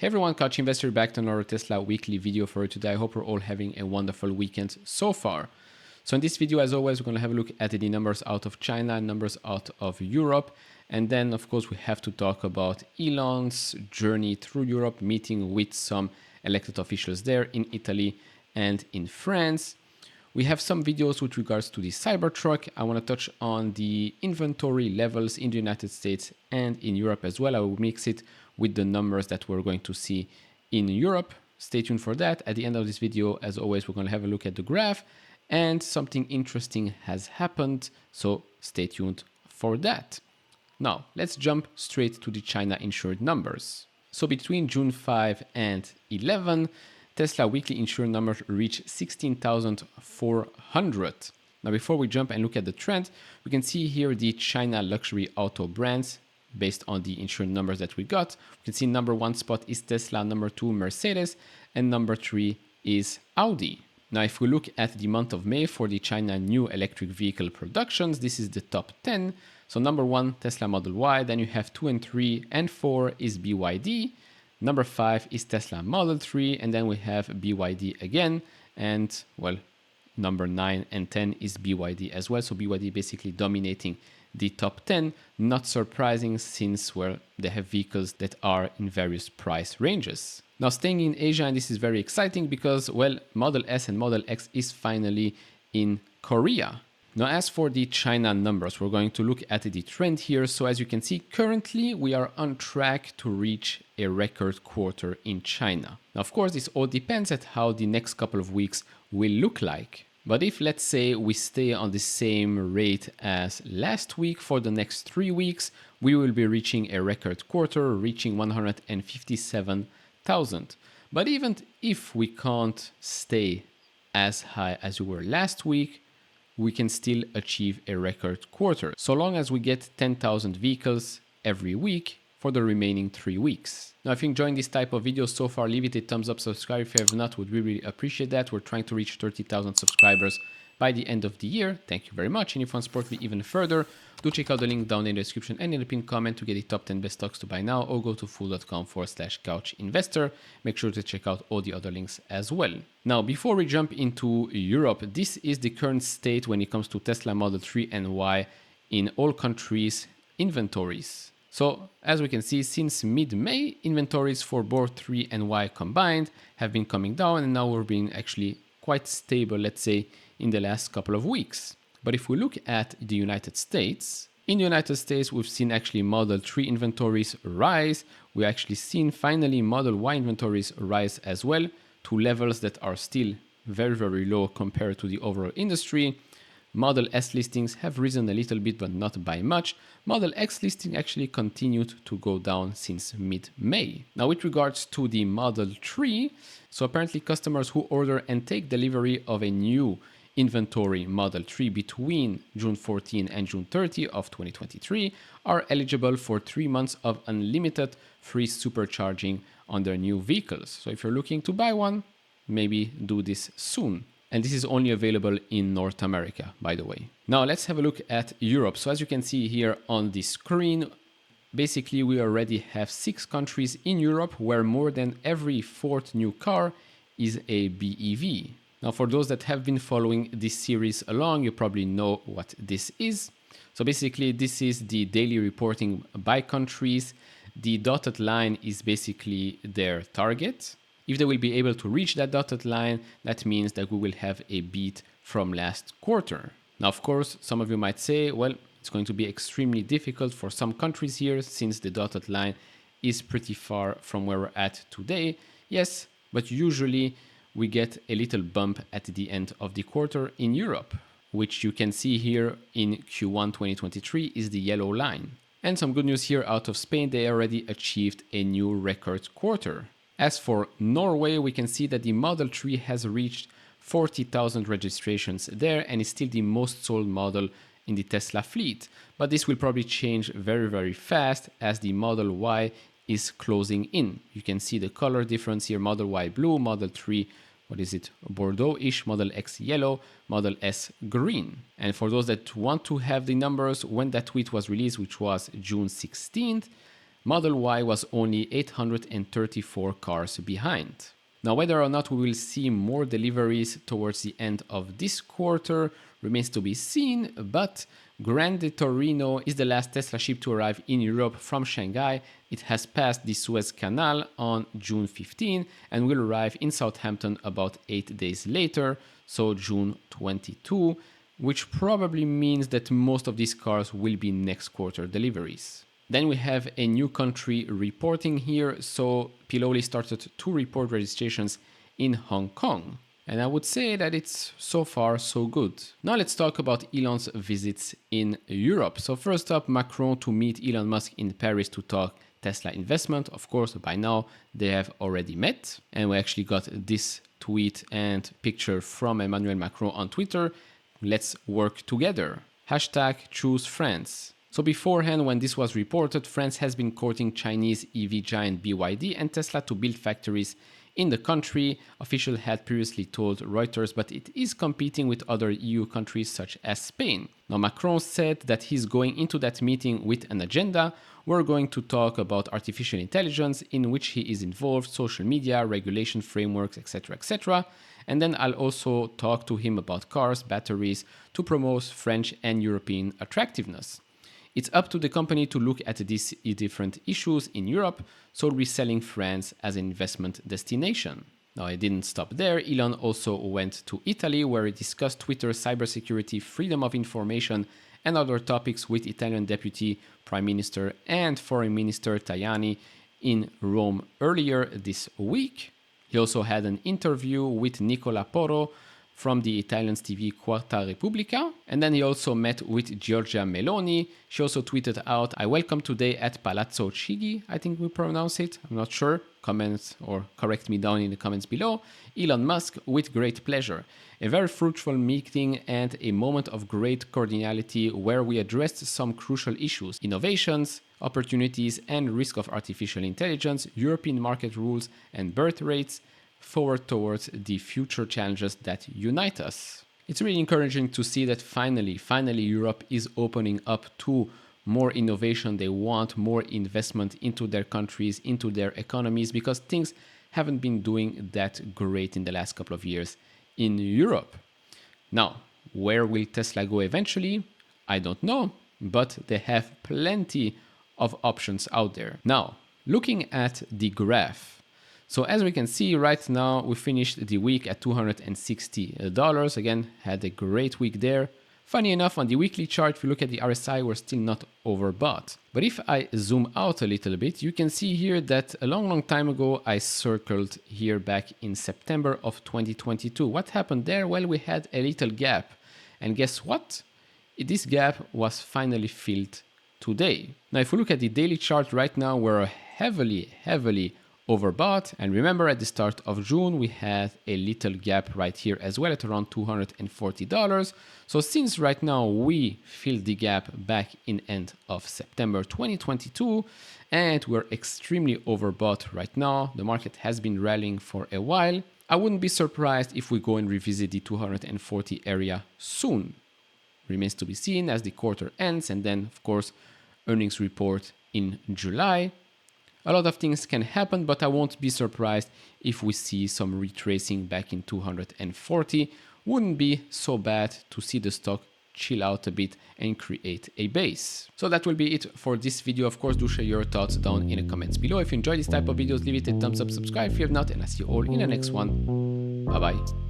Hey everyone, Couch Investor back to another Tesla weekly video for you today. I hope we're all having a wonderful weekend so far. So in this video, as always, we're going to have a look at the numbers out of China, numbers out of Europe. And then, of course, we have to talk about Elon's journey through Europe, meeting with some elected officials there in Italy and in France. We have some videos with regards to the Cybertruck. I want to touch on the inventory levels in the United States and in Europe as well. I will mix it with the numbers that we're going to see in Europe. Stay tuned for that. At the end of this video, as always, we're going to have a look at the graph and something interesting has happened. So stay tuned for that. Now, let's jump straight to the China insured numbers. So between June 5 and 11, Tesla weekly insured numbers reached 16,400. Now, before we jump and look at the trend, we can see here the China luxury auto brands based on the insured numbers that we got. We can see number one spot is Tesla, number two, Mercedes, and number three is Audi. Now, if we look at the month of May for the China new electric vehicle productions, this is the top 10. So number one, Tesla Model Y, then you have 2 and 3 and 4 is BYD. Number 5 is Tesla Model 3, and then we have BYD again. And well, number 9 and 10 is BYD as well. So BYD basically dominating the top 10. Not surprising since, well, they have vehicles that are in various price ranges. Now, staying in Asia, and this is very exciting because, well, Model S and Model X is finally in Korea. Now, as for the China numbers, we're going to look at the trend here. So as you can see, currently we are on track to reach a record quarter in China. Now, of course, this all depends on how the next couple of weeks will look like. But if, let's say, we stay on the same rate as last week for the next 3 weeks, we will be reaching a record quarter, reaching 157,000. But even if we can't stay as high as we were last week, we can still achieve a record quarter, so long as we get 10,000 vehicles every week for the remaining 3 weeks. Now, if you enjoying this type of videos so far, leave it a thumbs up, subscribe if you have not, would really appreciate that. We're trying to reach 30,000 subscribers by the end of the year. Thank you very much. And if you want to support me even further, do check out the link down in the description and in the pinned comment to get the top 10 best stocks to buy now, or go to fool.com/couchinvestor. Make sure to check out all the other links as well. Now, before we jump into Europe, this is the current state when it comes to Tesla Model 3 and Y in all countries' inventories. So as we can see, since mid-May, inventories for both 3 and Y combined have been coming down, and now we're being actually quite stable, let's say, in the last couple of weeks. But if we look at the United States, in the United States, we've seen actually Model 3 inventories rise. We actually seen finally Model Y inventories rise as well to levels that are still very, very low compared to the overall industry. Model S listings have risen a little bit, but not by much. Model X listing actually continued to go down since mid-May. Now, with regards to the Model 3, so apparently customers who order and take delivery of a new inventory Model 3 between June 14 and June 30 of 2023 are eligible for 3 months of unlimited free supercharging on their new vehicles. So if you're looking to buy one, maybe do this soon. And this is only available in North America, by the way. Now let's have a look at Europe. So as you can see here on the screen, basically we already have 6 countries in Europe where more than every 4th new car is a BEV. Now, for those that have been following this series along, you probably know what this is. So basically, this is the daily reporting by countries. The dotted line is basically their target. If they will be able to reach that dotted line, that means that we will have a beat from last quarter. Now, of course, some of you might say, well, it's going to be extremely difficult for some countries here since the dotted line is pretty far from where we're at today. Yes, but usually we get a little bump at the end of the quarter in Europe, which you can see here in Q1 2023 is the yellow line. And some good news here out of Spain, they already achieved a new record quarter. As for Norway, we can see that the Model 3 has reached 40,000 registrations there and is still the most sold model in the Tesla fleet. But this will probably change very, very fast as the Model Y is closing in. You can see the color difference here, Model Y blue, Model 3, what is it, Bordeaux-ish, Model X yellow, Model S green. And for those that want to have the numbers, when that tweet was released, which was June 16th, Model Y was only 834 cars behind. Now, whether or not we will see more deliveries towards the end of this quarter remains to be seen, but Grande Torino is the last Tesla ship to arrive in Europe from Shanghai. It has passed the Suez Canal on June 15 and will arrive in Southampton about 8 days later, so June 22, which probably means that most of these cars will be next quarter deliveries. Then we have a new country reporting here. So Piloli started to report registrations in Hong Kong. And I would say that it's so far so good. Now let's talk about Elon's visits in Europe. So first up, Macron to meet Elon Musk in Paris to talk Tesla investment. Of course, by now they have already met. And we actually got this tweet and picture from Emmanuel Macron on Twitter. Let's work together. #ChooseFrance. So beforehand, when this was reported, France has been courting Chinese EV giant BYD and Tesla to build factories in the country, officials had previously told Reuters, but it is competing with other EU countries such as Spain. Now, Macron said that he's going into that meeting with an agenda. We're going to talk about artificial intelligence, in which he is involved, social media, regulation frameworks, etc., etc. And then I'll also talk to him about cars, batteries, to promote French and European attractiveness. It's up to the company to look at these different issues in Europe, so reselling France as an investment destination. Now, it didn't stop there. Elon also went to Italy, where he discussed Twitter, cybersecurity, freedom of information, and other topics with Italian Deputy Prime Minister and Foreign Minister Tajani in Rome earlier this week. He also had an interview with Nicola Porro from the Italian TV Quarta Repubblica. And then he also met with Giorgia Meloni. She also tweeted out, "I welcome today at Palazzo Chigi," I think we pronounce it, I'm not sure, comments or correct me down in the comments below, "Elon Musk with great pleasure. A very fruitful meeting and a moment of great cordiality where we addressed some crucial issues, innovations, opportunities and risk of artificial intelligence, European market rules and birth rates, forward towards the future challenges that unite us." It's really encouraging to see that finally Europe is opening up to more innovation. They want more investment into their countries, into their economies, because things haven't been doing that great in the last couple of years in Europe. Now, where will Tesla go eventually? I don't know, but they have plenty of options out there. Now, looking at the graph. So as we can see right now, we finished the week at $260. Again, had a great week there. Funny enough, on the weekly chart, if you look at the RSI, we're still not overbought. But if I zoom out a little bit, you can see here that a long time ago, I circled here back in September of 2022. What happened there? Well, we had a little gap. And guess what? This gap was finally filled today. Now, if we look at the daily chart right now, we're heavily overbought. And remember, at the start of June, we had a little gap right here as well at around $240. So since right now we filled the gap back in end of September 2022, and we're extremely overbought right now, the market has been rallying for a while, I wouldn't be surprised if we go and revisit the 240 area soon. Remains to be seen as the quarter ends, and then of course earnings report in July. A lot of things can happen, but I won't be surprised if we see some retracing back in 240. Wouldn't be so bad to see the stock chill out a bit and create a base. So that will be it for this video. Of course, do share your thoughts down in the comments below. If you enjoy this type of videos, leave it a thumbs up, subscribe if you have not, and I'll see you all in the next one. Bye bye.